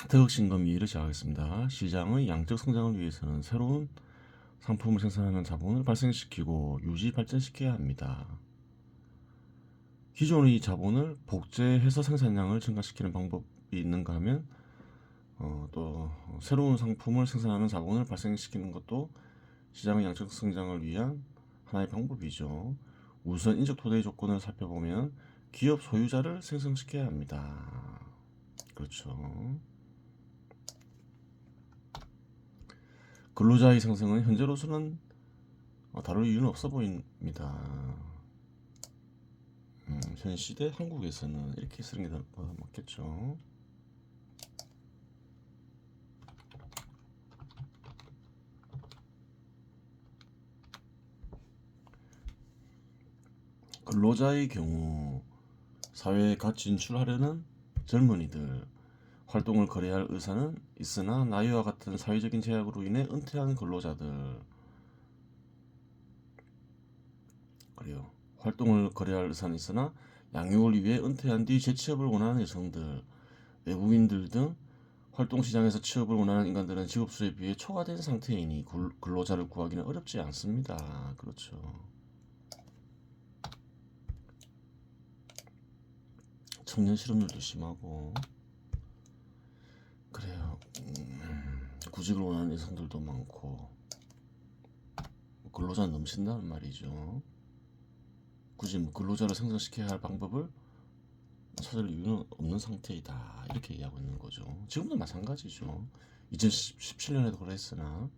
득흑신금 2를 시작하겠습니다. 시장의 양적 성장을 위해서는 새로운 상품을 생산하는 자본을 발생시키고 유지 발전시켜야 합니다. 기존의 자본을 복제해서 생산량을 증가시키는 방법이 있는가 하면 또 새로운 상품을 생산하는 자본을 발생시키는 것도 시장의 양적 성장을 위한 하나의 방법이죠. 우선 인적 토대의 조건을 살펴보면 기업 소유자를 생성시켜야 합니다. 그렇죠. 근로자의 상승은 현재로서는 다룰 이유는 없어 보입니다. 현 시대 한국에서는 이렇게 쓰는 게 더 맞겠죠. 근로자의 경우 사회에 갓 진출하려는 젊은이들, 활동을 거래할 의사는 있으나 나이와 같은 사회적인 제약으로 인해 은퇴한 근로자들, 그래요. 활동을 거래할 의사는 있으나 양육을 위해 은퇴한 뒤 재취업을 원하는 여성들, 외국인들 등 활동시장에서 취업을 원하는 인간들은 직업수에 비해 초과된 상태이니 근로자를 구하기는 어렵지 않습니다. 그렇죠. 청년 실업률도 심하고 그래요. 구직을 원하는 여성들도 많고 근로자 넘친다는 말이죠. 굳이 근로자를 생성시켜야 할 방법을 찾을 이유는 없는 상태이다. 이렇게 얘기하고 있는 거죠. 지금도 마찬가지죠. 2017년에도 그랬으나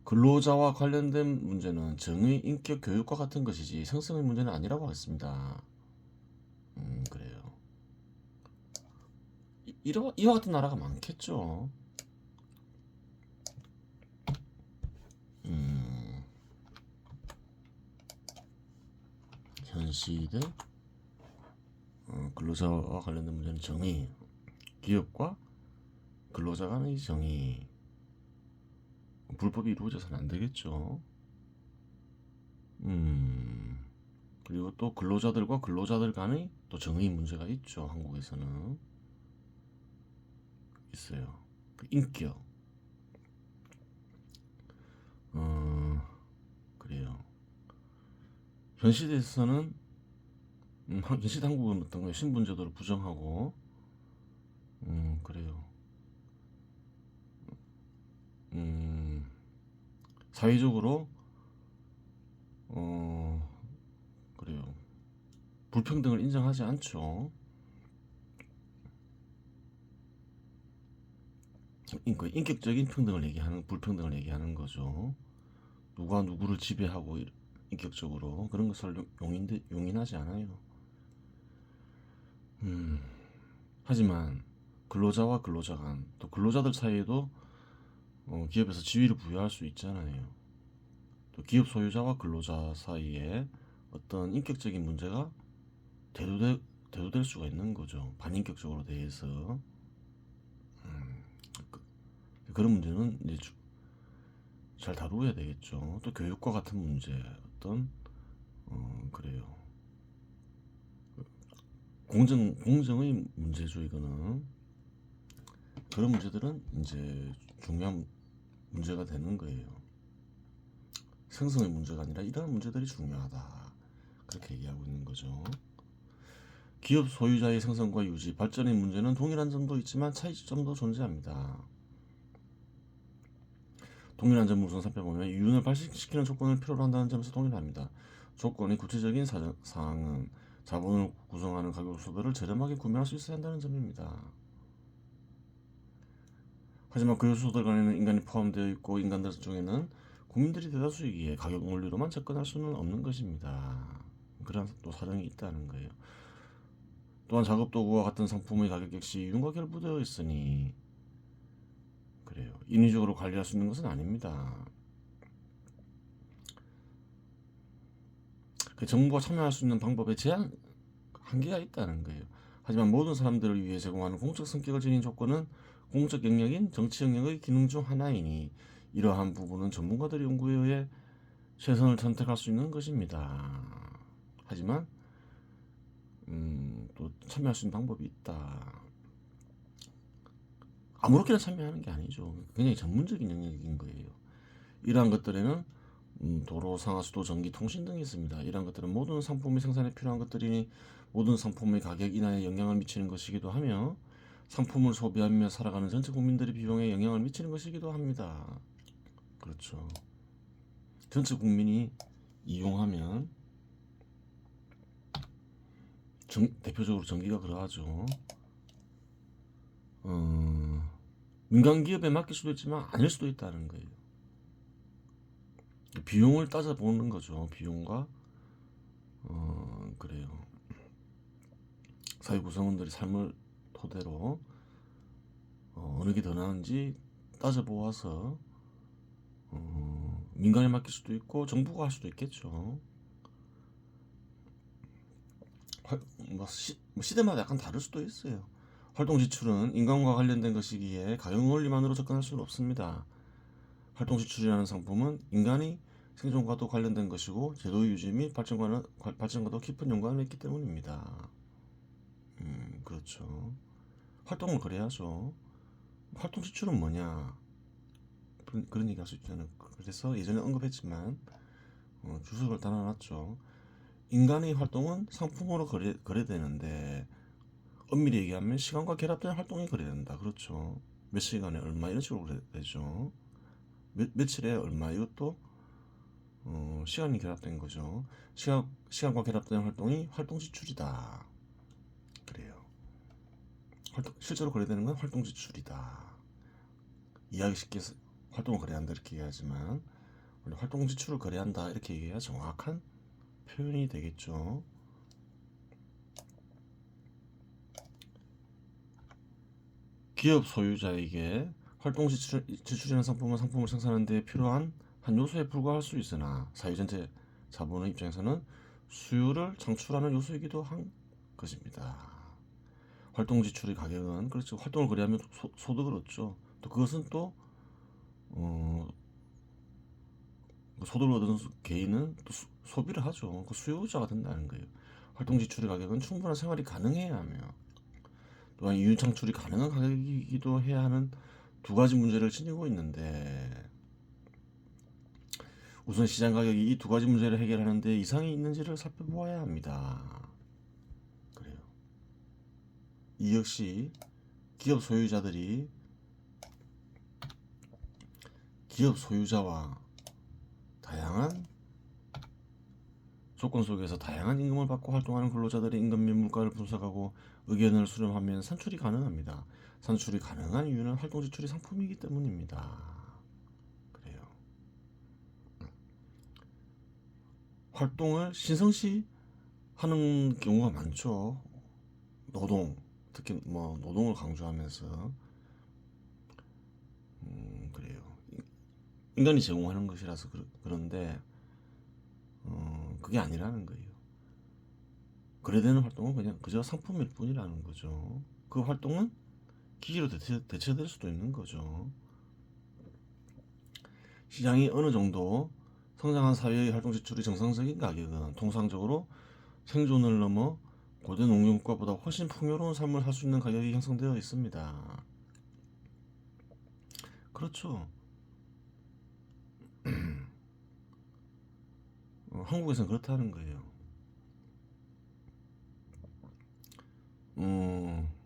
근로자와 관련된 문제는 정의, 인격, 교육과 같은 것이지 생성의 문제는 아니라고 하겠습니다. 그래요. 이와 같은 나라가 많겠죠. 현 시대 근로자와 관련된 문제는 정의, 기업과 근로자 간의 정의, 불법이 이루어져서는 안 되겠죠. 그리고 또 근로자들과 근로자들 간의 또 정의 문제가 있죠. 한국에서는 있어요. 그 인격, 그래요. 현 시대에서는 현 시대 한국은 어떤 거예요? 신분제도를 부정하고, 그래요. 사회적으로 그래요. 불평등을 인정하지 않죠. 인격적인 평등을 얘기하는 불평등을 얘기하는 거죠. 누가 누구를 지배하고 인격적으로 그런 것을 용인하지 않아요. 하지만 근로자와 근로자 간, 또 근로자들 사이에도 기업에서 지위를 부여할 수 있잖아요. 또 기업 소유자와 근로자 사이에 어떤 인격적인 문제가 대두될 수가 있는 거죠. 반인격적으로 대해서 그런 문제는 이제 잘 다루어야 되겠죠. 또 교육과 같은 문제, 어떤 그래요. 공정의 문제죠. 이거는 그런 문제들은 이제 중요한 문제가 되는 거예요. 생성의 문제가 아니라 이러한 문제들이 중요하다. 그렇게 얘기하고 있는 거죠. 기업 소유자의 생성과 유지, 발전의 문제는 동일한 점도 있지만 차이점도 존재합니다. 동일한 점을 우선 살펴보면 이윤을 발생시키는 조건을 필요로 한다는 점에서 동일합니다. 조건의 구체적인 사항은 자본을 구성하는 가격 요소들을 저렴하게 구매할 수 있어야 한다는 점입니다. 하지만 그 요소들 간에는 인간이 포함되어 있고 인간들 중에는 국민들이 대다수이기에 가격 논리로만 접근할 수는 없는 것입니다. 그런 또 사정이 있다는 거예요. 또한 작업 도구와 같은 상품의 가격 역시 이윤과 결부되어 있으니 그래요. 인위적으로 관리할 수 있는 것은 아닙니다. 정부가 참여할 수 있는 방법에 한계가 있다는 거예요. 하지만 모든 사람들을 위해 제공하는 공적 성격을 지닌 조건은 공적 영역인 정치 영역의 기능 중 하나이니 이러한 부분은 전문가들의 연구에 의해 최선을 선택할 수 있는 것입니다. 하지만 또 참여할 수 있는 방법이 있다. 아무렇게나 참여하는 게 아니죠. 굉장히 전문적인 영역인 거예요. 이러한 것들에는 도로, 상하, 수도, 전기, 통신 등이 있습니다. 이러한 것들은 모든 상품의 생산에 필요한 것들이니 모든 상품의 가격 인하에 영향을 미치는 것이기도 하며 상품을 소비하며 살아가는 전체 국민들의 비용에 영향을 미치는 것이기도 합니다. 그렇죠. 전체 국민이 이용하면 대표적으로 전기가 그러하죠. 민간 기업에 맡길 수도 있지만 아닐 수도 있다는 거예요. 비용을 따져보는 거죠. 비용과 그래요. 사회 구성원들의 삶을 토대로 어느 게 더 나은지 따져보아서 민간에 맡길 수도 있고 정부가 할 수도 있겠죠. 시대마다 약간 다를 수도 있어요. 활동 지출은 인간과 관련된 것이기에 가격 논리만으로 접근할 수는 없습니다. 활동 지출이라는 상품은 인간이 생존과도 관련된 것이고 제도 유지 및 발전과도 깊은 연관이 있기 때문입니다. 그렇죠. 활동을 그래야죠. 활동 지출은 뭐냐? 그런 얘기 할 수 있잖아요. 그래서 예전에 언급했지만 주석을 달아놨죠. 인간의 활동은 상품으로 거래되는데 엄밀히 얘기하면 시간과 결합된 활동이 거래된다. 그렇죠. 몇 시간에 얼마 이런 식으로 거래되죠. 며칠에 얼마 이것도 시간이 결합된 거죠. 시간과 결합된 활동이 활동 지출이다. 그래요. 실제로 거래되는 건 활동 지출이다. 이야기 쉽게 활동을 거래한다 이렇게 얘기하지만 원래 활동 지출을 거래한다 이렇게 얘기해야 정확한 표현이 되겠죠. 기업 소유자에게 활동 지출이라는 상품을 생산하는 데 필요한 한 요소에 불과할 수 있으나 사회 전체 자본의 입장에서는 수요를 창출하는 요소이기도 한 것입니다. 활동 지출의 가격은 그렇죠. 활동을 거래하면 소득을 얻죠. 또 그것은 또 소득을 얻은 개인은 또 소비를 하죠. 그 수요자가 된다는 거예요. 활동 지출의 가격은 충분한 생활이 가능해야 하며 또한 이윤 창출이 가능한 가격이기도 해야 하는 두 가지 문제를 지니고 있는데 우선 시장 가격이 이 두 가지 문제를 해결하는 데 이상이 있는지를 살펴보아야 합니다. 그래요. 이 역시 기업 소유자와 다양한 조건 속에서 다양한 임금을 받고 활동하는 근로자들의 임금 및 물가를 분석하고 의견을 수렴하면 산출이 가능합니다. 산출이 가능한 이유는 활동 지출이 상품이기 때문입니다. 그래요. 활동을 신성시 하는 경우가 많죠. 특히 노동을 강조하면서 그래요. 인간이 제공하는 것이라서 그런데 그게 아니라는 거예요. 거래되는 활동은 그냥 그저 상품일 뿐이라는 거죠. 그 활동은 기기로 대체될 수도 있는 거죠. 시장이 어느 정도 성장한 사회의 활동 지출이 정상적인 가격은 통상적으로 생존을 넘어 고대 농경국가보다 훨씬 풍요로운 삶을 살 수 있는 가격이 형성되어 있습니다. 그렇죠. 한국에서는 그렇다는 거예요.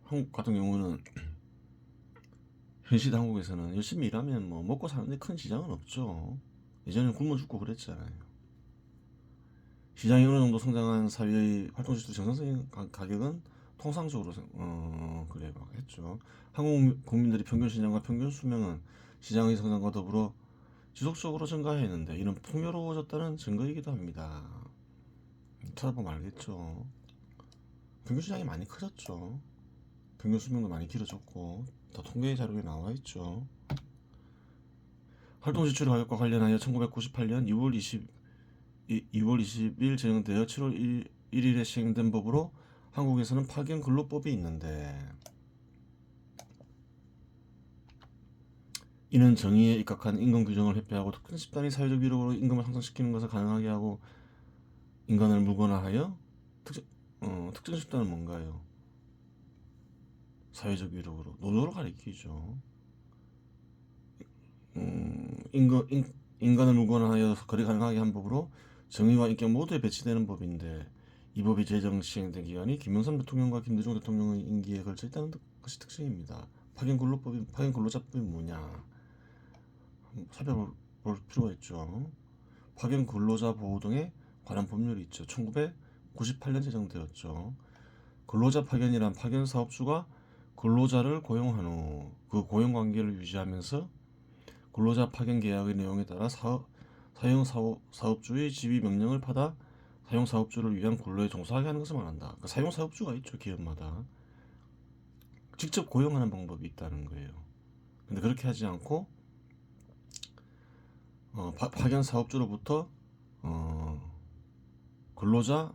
한국 같은 경우는 현 시대 한국에서는 열심히 일하면 먹고 사는데 큰 지장은 없죠. 예전에는 굶어 죽고 그랬잖아요. 시장이 어느 정도 성장한 사회의 활동 지출 정상적인 가격은 통상적으로 그래 막 했죠. 한국 국민들의 평균 신장과 평균 수명은 시장의 성장과 더불어 지속적으로 증가했는데 이는 풍요로워졌다는 증거이기도 합니다. 찾아보면 알겠죠. 평균 시장이 많이 커졌죠. 평균 수명도 많이 길어졌고 다 통계 자료에 나와 있죠. 활동 지출 가격과 관련하여 1998년 2월 20일 제정되어 7월 1일에 시행된 법으로 한국에서는 파견 근로법이 있는데 이는 정의에 입각한 임금 규정을 회피하고 특정 집단의 사회적 위력으로 임금을 상승시키는 것을 가능하게 하고 인간을 물건화하여 특정 집단은 뭔가요? 사회적 위력으로 노조를 가리키죠. 인간을 물건하여 거래 가능하게 한 법으로 정의와 인격 모두에 배치되는 법인데 이 법이 제정 시행된 기간이 김영삼 대통령과 김대중 대통령의 임기에 걸쳐 있다는 것이 특징입니다. 파견근로자법이 뭐냐? 살펴볼 필요가 있죠. 파견근로자 보호 등에 관한 법률이 있죠. 1998년 제정되었죠. 근로자 파견이란 파견 사업주가 근로자를 고용한 후 그 고용 관계를 유지하면서 근로자 파견 계약의 내용에 따라 사용 사업주의 지휘 명령을 받아 사용 사업주를 위한 근로에 종사하게 하는 것을 말한다. 그러니까 사용 사업주가 있죠. 기업마다 직접 고용하는 방법이 있다는 거예요. 근데 그렇게 하지 않고 파견 사업주로부터 근로자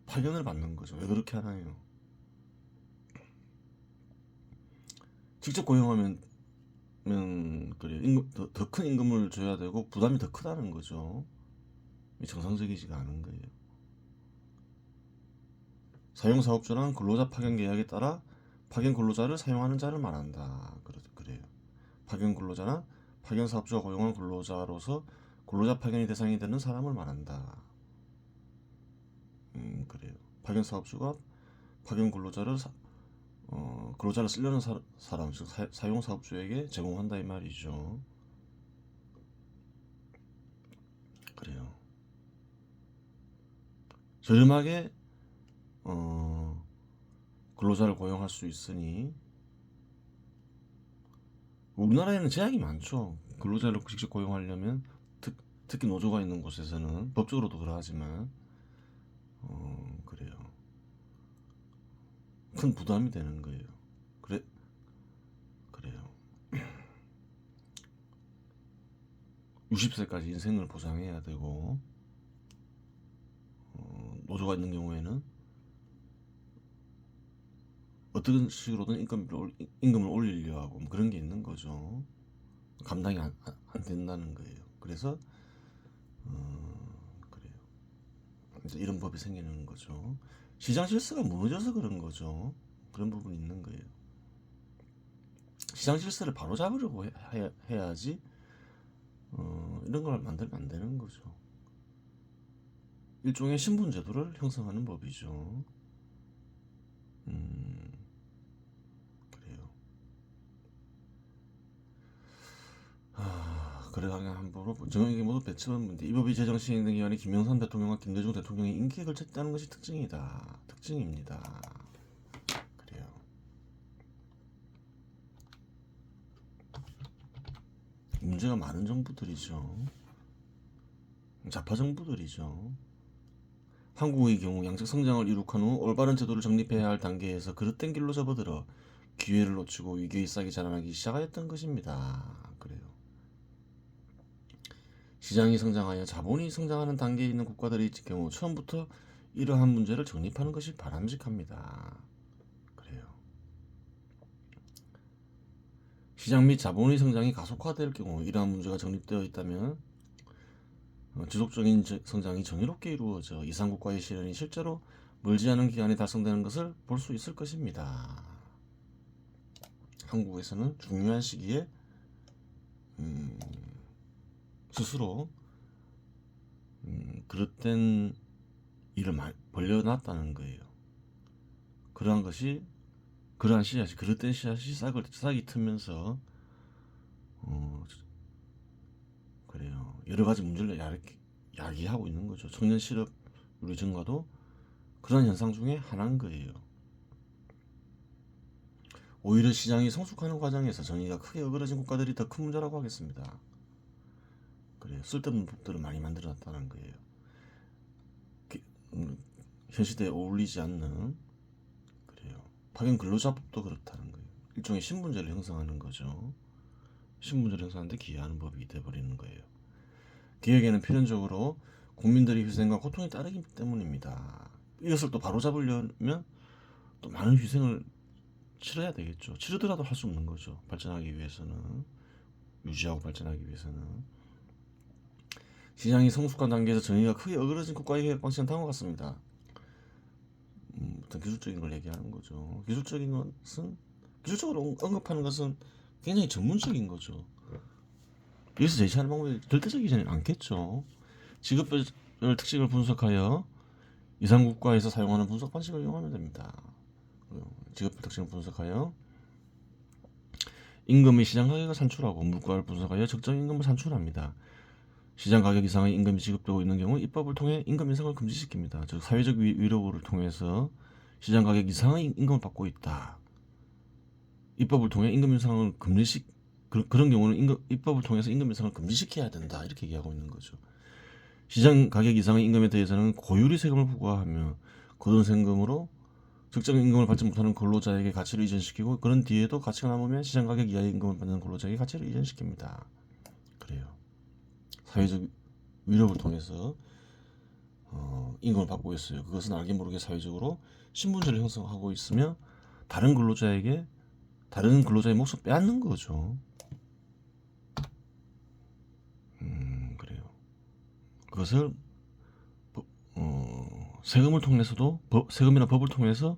파견을 받는 거죠. 왜 그렇게 하나요? 직접 고용하면 그래 더 큰 임금을 줘야 되고 부담이 더 크다는 거죠. 정상적이지가 않은 거예요. 사용 사업주란 근로자 파견 계약에 따라 파견 근로자를 사용하는 자를 말한다. 그래요. 파견 근로자는 파견 사업주가 고용한 근로자로서 근로자 파견이 대상이 되는 사람을 말한다. 그래요. 파견 사업주가 파견 근로자를 근로자를 쓰려는 사람, 즉 사용 사업주에게 제공한다 이 말이죠. 그래요. 저렴하게 근로자를 고용할 수 있으니 우리나라에는 제약이 많죠. 근로자를 직접 고용하려면 특히 노조가 있는 곳에서는 법적으로도 그러하지만 그래요. 큰 부담이 되는 거예요. 그래요. 60세까지 인생을 보장해야 되고 노조가 있는 경우에는 어떤 식으로든 임금을 올리려 하고 뭐 그런 게 있는 거죠. 감당이 안 된다는 거예요. 그래서 그래요. 이제 이런 법이 생기는 거죠. 시장 질서가 무너져서 그런 거죠. 그런 부분이 있는 거예요. 시장 질서를 바로 잡으려고 해야지 이런 걸 만들면 안 되는 거죠. 일종의 신분 제도를 형성하는 법이죠. 그래요. 거래강행 함부로 정액이 모두 배치받는 문제. 이 법이 제정 시행된 기간에 김영삼 대통령과 김대중 대통령의 임기에 걸쳤다는 것이 특징입니다. 그래요. 문제가 많은 정부들이죠. 좌파 정부들이죠. 한국의 경우 양적 성장을 이룩한 후 올바른 제도를 정립해야 할 단계에서 그릇된 길로 접어들어 기회를 놓치고 위기의 싹이 자라나기 시작하였던 것입니다. 그래요. 시장이 성장하여 자본이 성장하는 단계에 있는 국가들의 경우 처음부터 이러한 문제를 정립하는 것이 바람직합니다. 그래요. 시장 및 자본의 성장이 가속화될 경우 이러한 문제가 정립되어 있다면 지속적인 성장이 정의롭게 이루어져 이상국가의 실현이 실제로 멀지 않은 기간에 달성되는 것을 볼 수 있을 것입니다. 한국에서는 중요한 시기에 스스로 그릇된 일을 벌려놨다는 거예요. 그러한 씨앗이 그릇된 씨앗이 싹이 트면서 그래요. 여러 가지 문제를 야기하고 있는 거죠. 청년 실업률의 증가도 그런 현상 중에 하나인 거예요. 오히려 시장이 성숙하는 과정에서 정의가 크게 어그러진 국가들이 더 큰 문제라고 하겠습니다. 그래요. 쓸데없는 법들을 많이 만들어놨다는 거예요. 현 시대에 어울리지 않는 그래요. 파견 근로자법도 그렇다는 거예요. 일종의 신분제를 형성하는 거죠. 신분제를 형성하는데 기여하는 법이 돼버리는 거예요. 기획에는 필연적으로 국민들의 희생과 고통이 따르기 때문입니다. 이것을 또 바로잡으려면 또 많은 희생을 치러야 되겠죠. 치르더라도 할 수 없는 거죠. 발전하기 위해서는 유지하고 발전하기 위해서는 시장이 성숙한 단계에서 정의가 크게 어그러진 국가의 개혁 방식은 다음과 같습니다. 어떤 기술적인 걸 얘기하는 거죠. 기술적인 것은 기술적으로 언급하는 것은 굉장히 전문적인 거죠. 여기서 제시하는 방법이 절대적이지는 않겠죠. 직업별 특징을 분석하여 이상국가에서 사용하는 분석 방식을 이용하면 됩니다. 직업별 특징을 분석하여 임금의 시장 가격을 산출하고 물가를 분석하여 적정 임금을 산출합니다. 시장 가격 이상의 임금이 지급되고 있는 경우 입법을 통해 임금 인상을 금지시킵니다. 즉 사회적 위로를 통해서 시장 가격 이상의 임금을 받고 있다. 입법을 통해 임금 인상을 그런 경우는 입법을 통해서 임금 인상을 금지시켜야 된다. 이렇게 얘기하고 있는 거죠. 시장 가격 이상의 임금에 대해서는 고유리 세금을 부과하며 거둔 세금으로 적정 임금을 받지 못하는 근로자에게 가치를 이전시키고 그런 뒤에도 가치가 남으면 시장 가격 이하의 임금을 받는 근로자에게 가치를 이전시킵니다. 그래요. 사회적 위력을 통해서 임금을 받고 있어요. 그것은 알게 모르게 사회적으로 신분제를 형성하고 있으며 다른 근로자의 몫을 빼앗는 거죠. 그래요. 그것을 세금이나 법을 통해서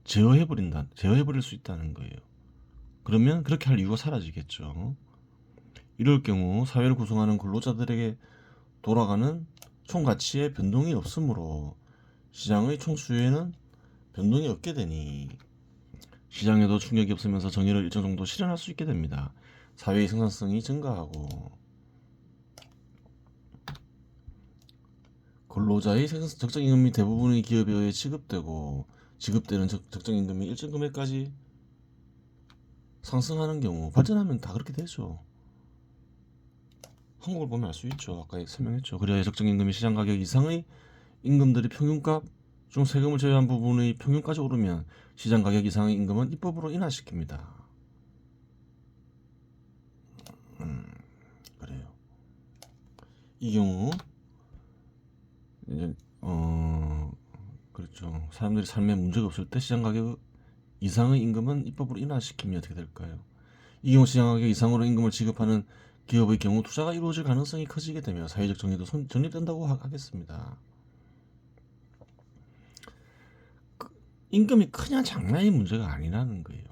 제어해버릴 수 있다는 거예요. 그러면 그렇게 할 이유가 사라지겠죠. 이럴 경우 사회를 구성하는 근로자들에게 돌아가는 총 가치에 변동이 없으므로 시장의 총 수요에는 변동이 없게 되니 시장에도 충격이 없으면서 정의를 일정 정도 실현할 수 있게 됩니다. 사회의 생산성이 증가하고 근로자의 적정 임금이 대부분의 기업에 의해 지급되는 적정 임금이 일정 금액까지 상승하는 경우 발전하면 다 그렇게 되죠. 한국을 보면 알 수 있죠. 아까 설명했죠. 그래야 적정 임금이 시장 가격 이상의 임금들이 평균값 중 세금을 제외한 부분의 평균까지 오르면 시장 가격 이상의 임금은 입법으로 인하시킵니다. 그래요. 이 경우 이제 그렇죠. 사람들이 삶에 문제가 없을 때 시장 가격 이상의 임금은 입법으로 인하시키면 어떻게 될까요? 이 경우 시장 가격 이상으로 임금을 지급하는 기업의 경우 투자가 이루어질 가능성이 커지게 되며 사회적 정의도 정립된다고 하겠습니다. 임금이 크냐 작냐의 문제가 아니라는 거예요.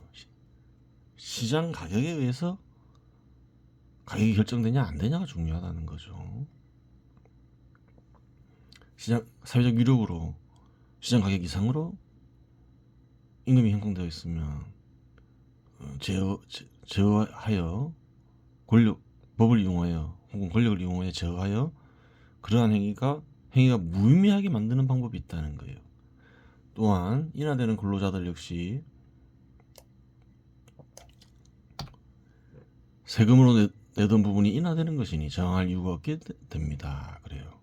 시장 가격에 의해서 가격이 결정되냐 안 되냐가 중요하다는 거죠. 사회적 위력으로 시장 가격 이상으로 임금이 형성되어 있으면 제어하여 법을 이용하여 혹은 권력을 이용하여 제어하여 그러한 행위가 무의미하게 만드는 방법이 있다는 거예요. 또한 인하되는 근로자들 역시 세금으로 내던 부분이 인하되는 것이니 저항할 이유가 없게 됩니다. 그래요.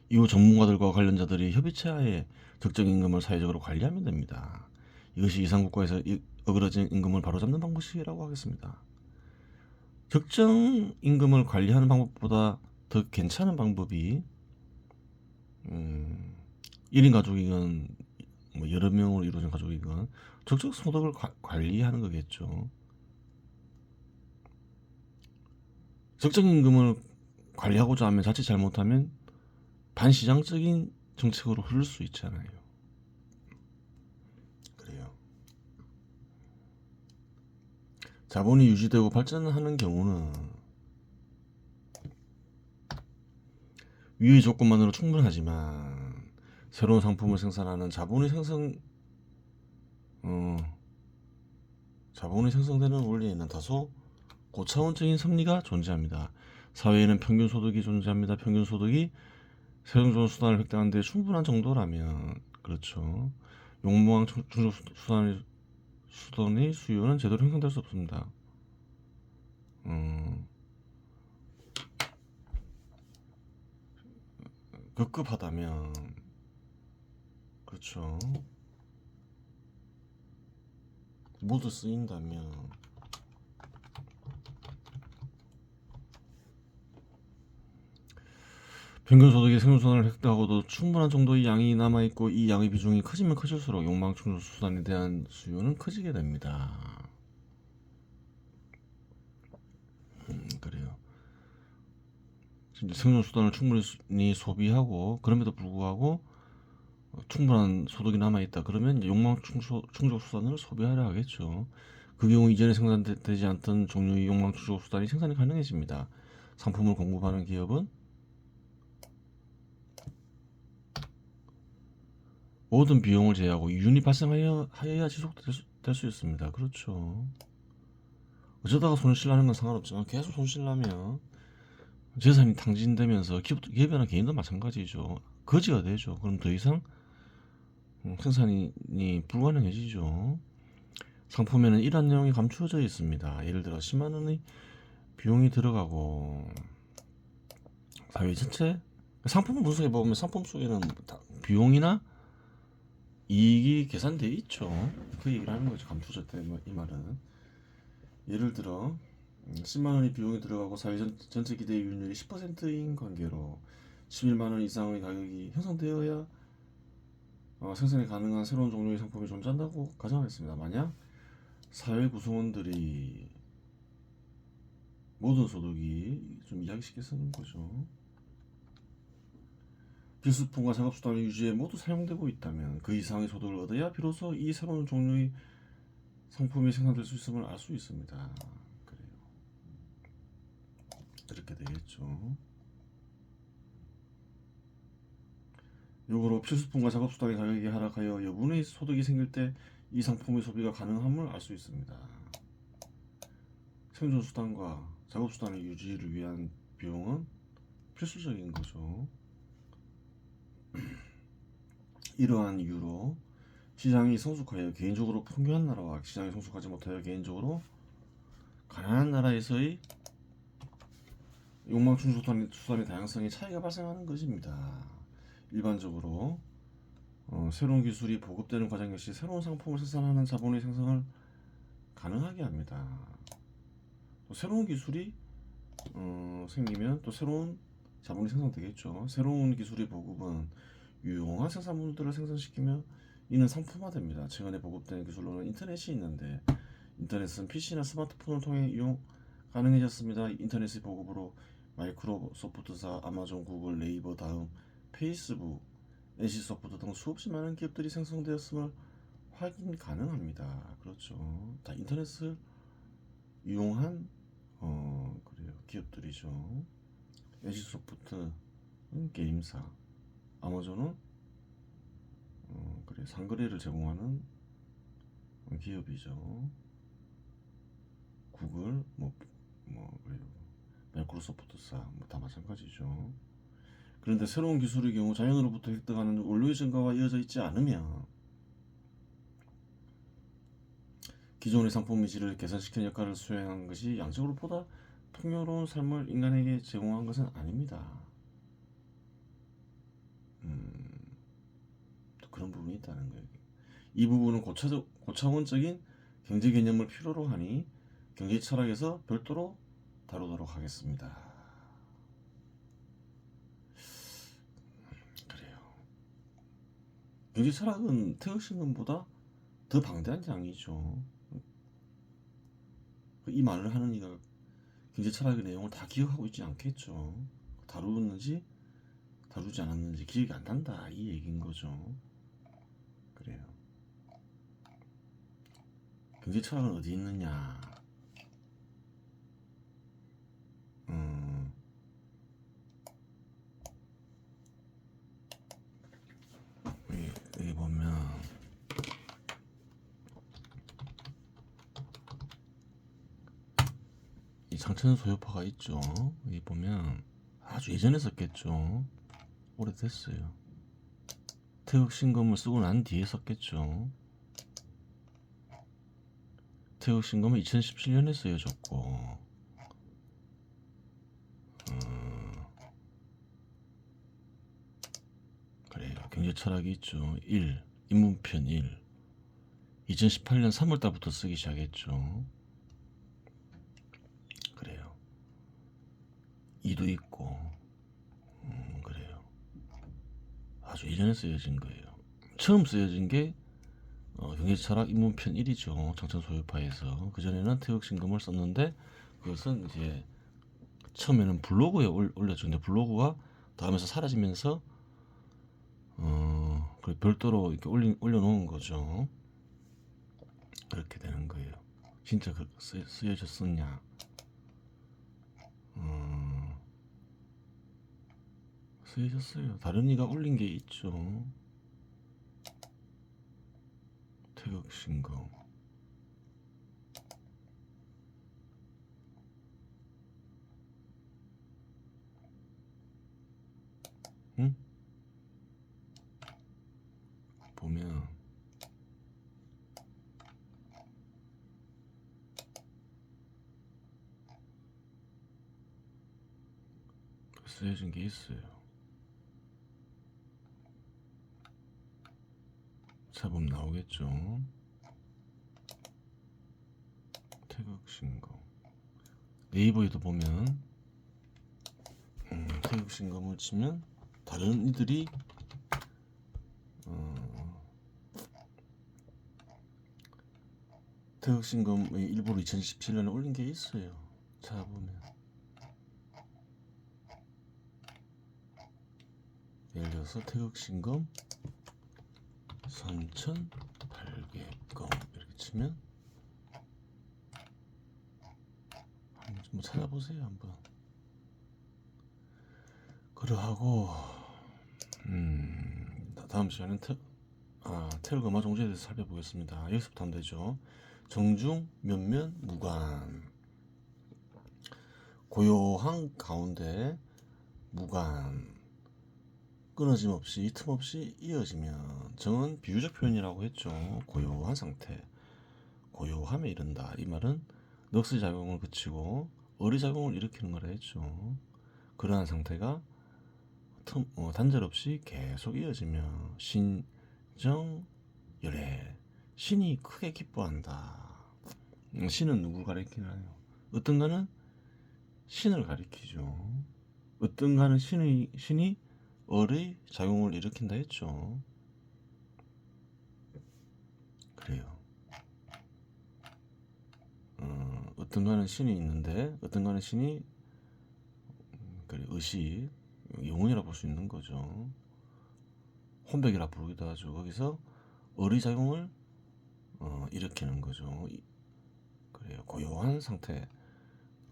이후 전문가들과 관련자들이 협의체하에 적정 임금을 사회적으로 관리하면 됩니다. 이것이 이상국가에서 어그러진 임금을 바로잡는 방법이라고 하겠습니다. 적정 임금을 관리하는 방법보다 더 괜찮은 방법이 1인 가족이건 뭐 여러 명으로 이루어진 가족이건 적정 소득을 관리하는 거겠죠. 적정 임금을 관리하고자 하면 자칫 잘못하면 반시장적인 정책으로 흐를 수 있잖아요. 그래요. 자본이 유지되고 발전하는 경우는 위의 조건만으로 충분하지만 새로운 상품을 생산하는 자본이 생성되는 원리에는 다소 고차원적인 섭리가 존재합니다. 사회에는 평균 소득이 존재합니다. 평균 소득이 생존 수단을 획득하는 데 충분한 정도라면 그렇죠. 용무왕 충족 수단의 수요는 제대로 형성될 수 없습니다. 급급하다면 그렇죠. 모두 쓰인다면 평균 소득이 생존수단을 획득하고도 충분한 정도의 양이 남아있고 이 양의 비중이 커지면 커질수록 욕망 충족 수단에 대한 수요는 커지게 됩니다. 그래요. 생존 수단을 충분히 소비하고 그럼에도 불구하고 충분한 소득이 남아있다. 그러면 이제 욕망 충족 수단을 소비하려 하겠죠. 그 경우 이전에 생산되지 않던 종류의 욕망 충족 수단이 생산이 가능해집니다. 상품을 공급하는 기업은 모든 비용을 제외하고 이윤이 발생하여야 지속될 수 있습니다. 그렇죠. 어쩌다가 손실 나는 건 상관없지만 계속 손실 나면 재산이 탕진되면서 기업이나 개인도 마찬가지죠. 거지가 되죠. 그럼 더 이상 생산이 불가능해지죠. 상품에는 이러한 내용이 감추어져 있습니다. 예를 들어 10만 원의 비용이 들어가고 사회 전체 상품을 분석해 보면 상품 속에는 비용이나 이익이 계산되어 있죠. 그 얘기를 하는 거죠. 감추어졌다 이 말은. 예를 들어 10만 원의 비용이 들어가고 사회 전체 기대 이윤율이 10%인 관계로 11만 원 이상의 가격이 형성되어야 생산이 가능한 새로운 종류의 상품이 존재한다고 가정하겠습니다. 만약 사회 구성원들이 모든 소득이 좀 이야기 쉽게 쓰는 거죠. 필수품과 작업수단의 유지에 모두 사용되고 있다면 그 이상의 소득을 얻어야 비로소 이 새로운 종류의 상품이 생산될 수 있음을 알 수 있습니다. 그래요. 이렇게 되겠죠. 역으로 필수품과 작업수단의 가격이 하락하여 여분의 소득이 생길 때 이 상품의 소비가 가능함을 알 수 있습니다. 생존수단과 작업수단의 유지를 위한 비용은 필수적인 거죠. 이러한 이유로 시장이 성숙하여 개인적으로 풍요한 나라와 시장이 성숙하지 못하여 개인적으로 가난한 나라에서의 욕망 충족 수단의 다양성의 차이가 발생하는 것입니다. 일반적으로 새로운 기술이 보급되는 과정 역시 새로운 상품을 생산하는 자본의 생성을 가능하게 합니다. 또 새로운 기술이 생기면 또 새로운 자본이 생성되겠죠. 새로운 기술의 보급은 유용한 생산물들을 생산시키며 이는 상품화됩니다. 최근에 보급된 기술로는 인터넷이 있는데 인터넷은 PC나 스마트폰을 통해 이용 가능해졌습니다. 인터넷의 보급으로 마이크로소프트사, 아마존, 구글, 네이버, 다음, 페이스북, NC소프트 등 수없이 많은 기업들이 생성되었음을 확인 가능합니다. 그렇죠. 다 인터넷을 이용한 그래요. 기업들이죠. NC소프트는 게임사, 아마존은 그래 상거래를 제공하는 기업이죠. 구글, 그래요. 마이크로소프트사 다 마찬가지죠. 그런데 새로운 기술의 경우 자연으로부터 획득하는 원료의 증가와 이어져 있지 않으면 기존의 상품의 질을 개선시키는 역할을 수행한 것이 양적으로 보다 풍요로운 삶을 인간에게 제공한 것은 아닙니다. 또 그런 부분이 있다는 거예요. 이 부분은 고차원적인 경제 개념을 필요로 하니 경제 철학에서 별도로 다루도록 하겠습니다. 그래요. 경제 철학은 태극신론보다 더 방대한 장이죠. 이 말을 하는 이가 경제 철학의 내용을 다 기억하고 있지 않겠죠. 다루는지 다루지 않았는지 기억이 안 난다 이 얘기인 거죠. 그래요. 경제 철학은 어디 있느냐? 여기 보면 이 장천 소요파가 있죠. 여기 보면 아주 예전에 썼겠죠. 오래됐어요. 태극신검을 쓰고 난 뒤에 썼겠죠. 태극신검은 2017년에 쓰여졌고 그래요. 경제철학이 있죠. 1. 입문편 1. 2018년 3월달부터 쓰기 시작했죠. 그래요. 2도 있고 그래요. 아주 예전에 쓰여진 거예요. 처음 쓰여진 게 경제철학 입문편 1이죠. 장천소유파에서. 그전에는 태극신검을 썼는데 그것은 이제 처음에는 블로그에 올렸죠. 근데 블로그가 다음에서 사라지면서 별도로 이렇게 올려놓은 거죠. 그렇게 되는 거예요. 진짜 쓰여졌었냐? 쓰여졌어요. 다른 이가 올린 게 있죠. 태극신 거. 응? 보면 쓰여진 게 있어요. 찾아보면 나오겠죠. 태극신 거. 네이버에도 보면 태극신검을 치면 다른 이들이 태극신검의 일부를 2017년에 올린 게 있어요. 찾아보면 예를 들어서 태극신검 선천 달개검 이렇게 치면 한번 찾아보세요. 한번 그러하고 다음 시간은 태극 음화 종지에 대해서 살펴보겠습니다. 여기서부터 하면 되죠. 정중, 면면, 무관. 고요한 가운데 무관. 끊어짐 없이 틈 없이 이어지면 정은 비유적 표현이라고 했죠. 고요한 상태. 고요함에 이른다. 이 말은 넋의 작용을 그치고 어리 작용을 일으키는 거라 했죠. 그러한 상태가 단절 없이 계속 이어지며 신정열애. 신이 크게 기뻐한다. 신은 누구 가리키나요? 어떤가는 신을 가리키죠. 어떤가는 신이 얼의 작용을 일으킨다 했죠. 그래요. 어떤가는 신이 있는데 어떤가는 신이 의식, 영혼이라 볼 수 있는 거죠. 혼백이라 부르기도 하죠. 거기서 얼의 작용을 일으키는 거죠. 그래요. 고요한 상태.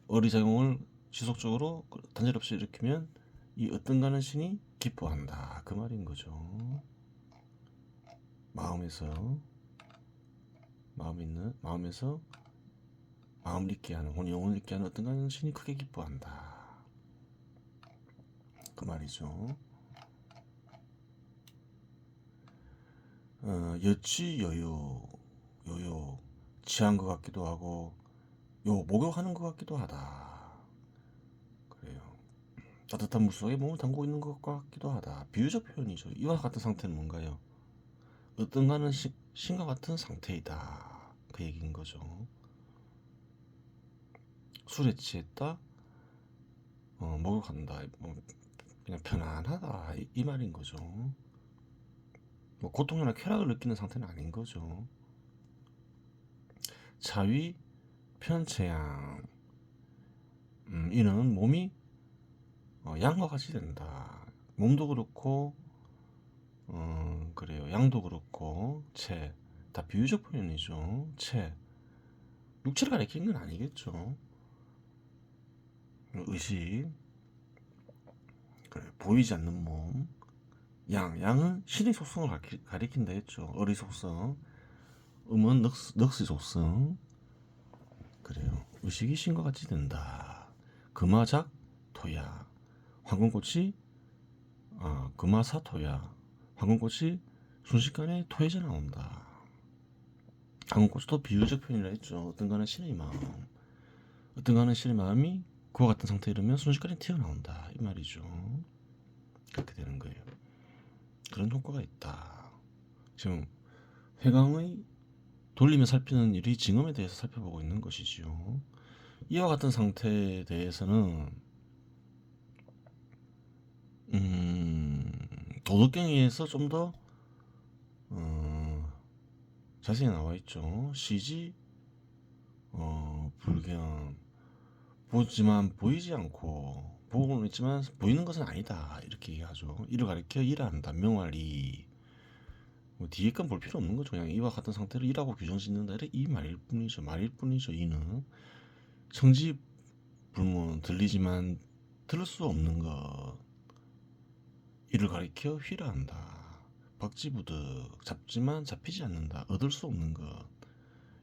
얼의 작용을 지속적으로 단절 없이 일으키면 이 어떤가는 신이 기뻐한다. 그 말인 거죠. 마음에서 마음을 잊게 하는, 영혼을 잊게 하는 어떤가는 신이 크게 기뻐한다. 그 말이죠. 여취여욕, 취한 것 같기도 하고 목욕하는 것 같기도 하다. 그래요. 따뜻한 물속에 몸을 담고 있는 것 같기도 하다. 비유적 표현이죠. 이와 같은 상태는 뭔가요? 어떤가는 신과 같은 상태이다. 그 얘기인 거죠. 술에 취했다. 목욕한다. 그냥 편안하다. 이 말인 거죠. 고통이나 쾌락을 느끼는 상태는 아닌 거죠. 자위 편체양. 이는 몸이 양과 같이 된다. 몸도 그렇고 그래요. 양도 그렇고 다 비유적 표현이죠. 육체를 가리키는 건 아니겠죠. 의식, 그래, 보이지 않는 몸. 양은 신의 속성을 가리킨다 했죠. 어리 속성. 음은 넋의 속성. 그래요. 의식이 신과 같이 된다. 금화작 토야. 황금꽃이 금화사 토야. 황금꽃이 순식간에 토해져 나온다. 황금꽃도 비유적 표현이라 했죠. 어떤가는 신의 마음. 어떤가는 신의 마음이 그와 같은 상태에 이르면 순식간에 튀어나온다. 이 말이죠. 그렇게 되는 거예요. 그런 효과가 있다. 지금 회광의 돌리며 살피는 일이 징음에 대해서 살펴보고 있는 것이지요. 이와 같은 상태에 대해서는 도덕경에서 좀 더 자세히 나와 있죠. 시지, 불경, 보지만 보이지 않고 보고는 있지만 보이는 것은 아니다 이렇게 얘기하죠. 이를 가리켜 일한다 명활이. 뭐 뒤에 건 볼 필요 없는 거죠. 그냥 이와 같은 상태를 이라고 규정짓는다 이 말일 뿐이죠. 말일 뿐이죠. 이는 청지 불문 들리지만 들을 수 없는 것 이를 가리켜 휘라한다. 박지부득 잡지만 잡히지 않는다. 얻을 수 없는 것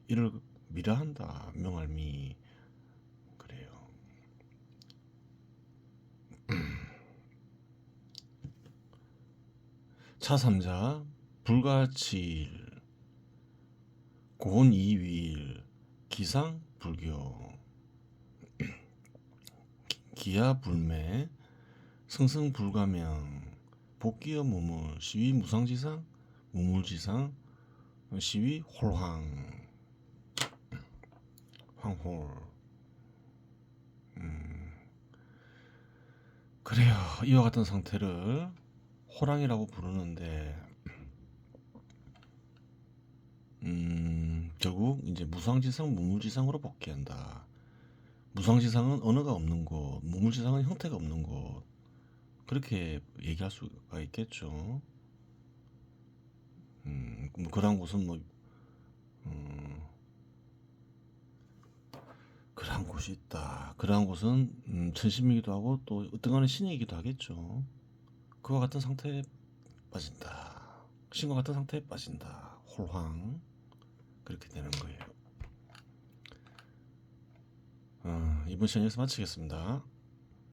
이를 미라한다. 명할미. 그래요. 차삼자 불가치일 고혼이위일 기상불교 기야불매 승승불가명 복기여 무물 시위 무상지상 무물지상 시위 홀황 황홀. 그래요. 이와 같은 상태를 호랑이라고 부르는데 결국 이제 무상지상 무물지상으로 복귀한다. 무상지상은 언어가 없는 곳, 무물지상은 형태가 없는 곳. 그렇게 얘기할 수가 있겠죠. 뭐 그러한 곳은 뭐 그러한 곳이 있다. 그러한 곳은 천심이기도 하고 또 어떤 간에 신이기도 하겠죠. 그와 같은 상태에 빠진다. 신과 같은 상태에 빠진다. 홀황. 그렇게 되는 거예요. 이번 시간 여기서 마치겠습니다.